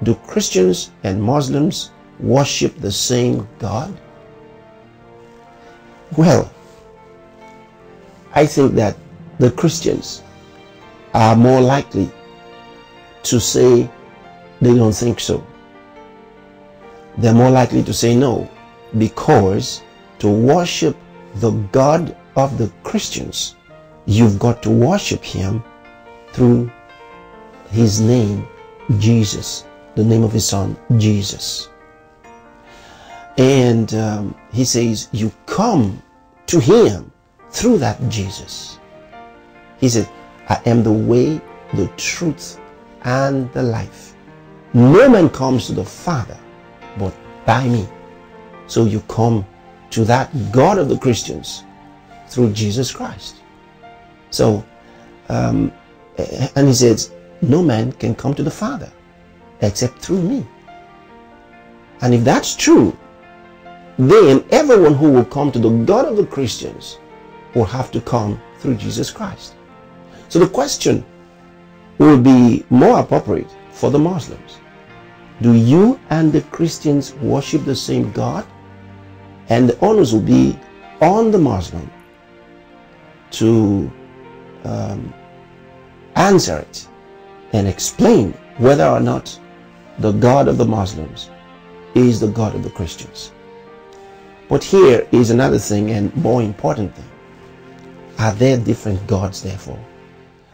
do Christians and Muslims worship the same God? Well, I think that the Christians are more likely to say they don't think so. They're more likely to say no, because to worship the God of the Christians, you've got to worship him through his name, Jesus, the name of his son, Jesus. And he says you come to him through that Jesus. He said, I am the way, the truth, and the life. No man comes to the Father but by me. So you come to that God of the Christians through Jesus Christ. So, and he says, no man can come to the Father except through me. And if that's true, then everyone who will come to the God of the Christians will have to come through Jesus Christ. So the question will be more appropriate for the Muslims. Do you and the Christians worship the same God? And the onus will be on the Muslim to answer it and explain whether or not the God of the Muslims is the God of the Christians. But here is another thing, and more important thing. Are there different gods therefore?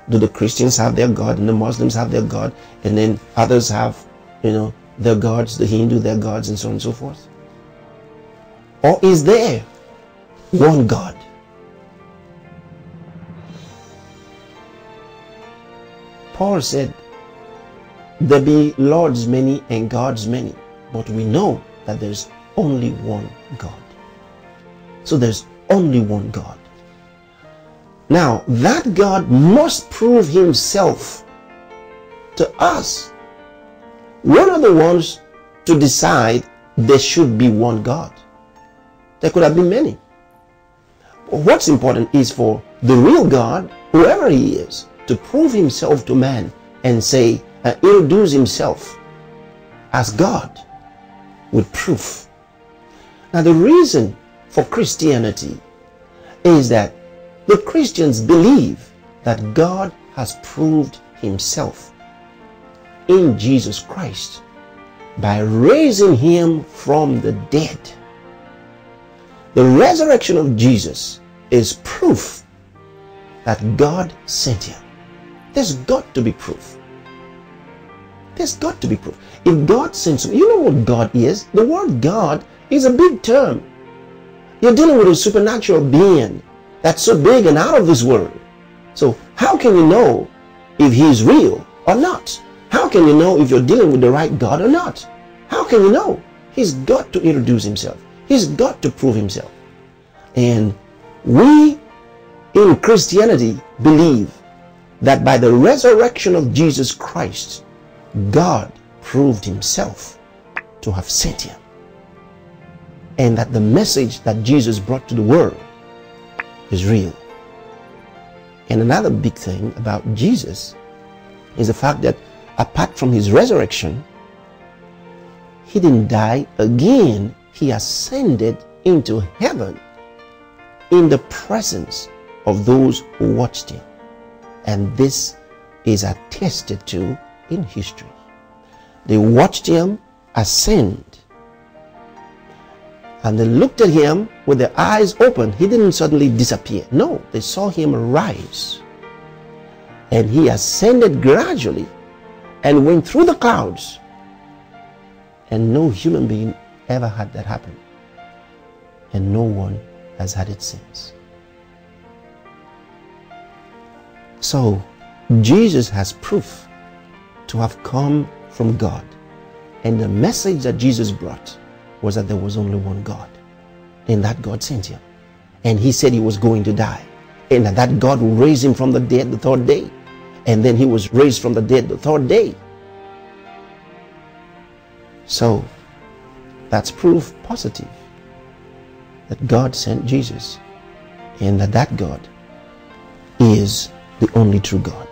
Do the Christians have their God and the Muslims have their God, and then others have, their gods, the Hindu, their gods, and so on and so forth? Or is there one God? Paul said, there be lords many and gods many, but we know that there's only one God. So there's only one God. Now, that God must prove himself to us. We're not the ones to decide there should be one God. There could have been many. What's important is for the real God, whoever he is, to prove himself to man and say, introduce himself as God with proof. Now, the reason for Christianity is that the Christians believe that God has proved himself in Jesus Christ by raising him from the dead. The resurrection of Jesus is proof that God sent him. There's got to be proof. There's got to be proof. If God sends him, you know what God is? The word God is a big term. You're dealing with a supernatural being that's so big and out of this world. So how can you know if he's real or not? How can you know if you're dealing with the right God or not? How can you know? He's got to introduce himself. He's got to prove himself. And we in Christianity believe that by the resurrection of Jesus Christ, God proved himself to have sent him. And that the message that Jesus brought to the world is real. And another big thing about Jesus is the fact that apart from his resurrection, he didn't die again. He ascended into heaven in the presence of those who watched him. And this is attested to in history. They watched him ascend. And they looked at him with their eyes open. He didn't suddenly disappear. No, they saw him rise. And he ascended gradually and went through the clouds. And no human being ever had that happen. And no one has had it since. So, Jesus has proof to have come from God. And the message that Jesus brought was that there was only one God. And that God sent him. And he said he was going to die. And that God will raise him from the dead the third day. And then he was raised from the dead the third day. So, that's proof positive that God sent Jesus. And that God is the only true God.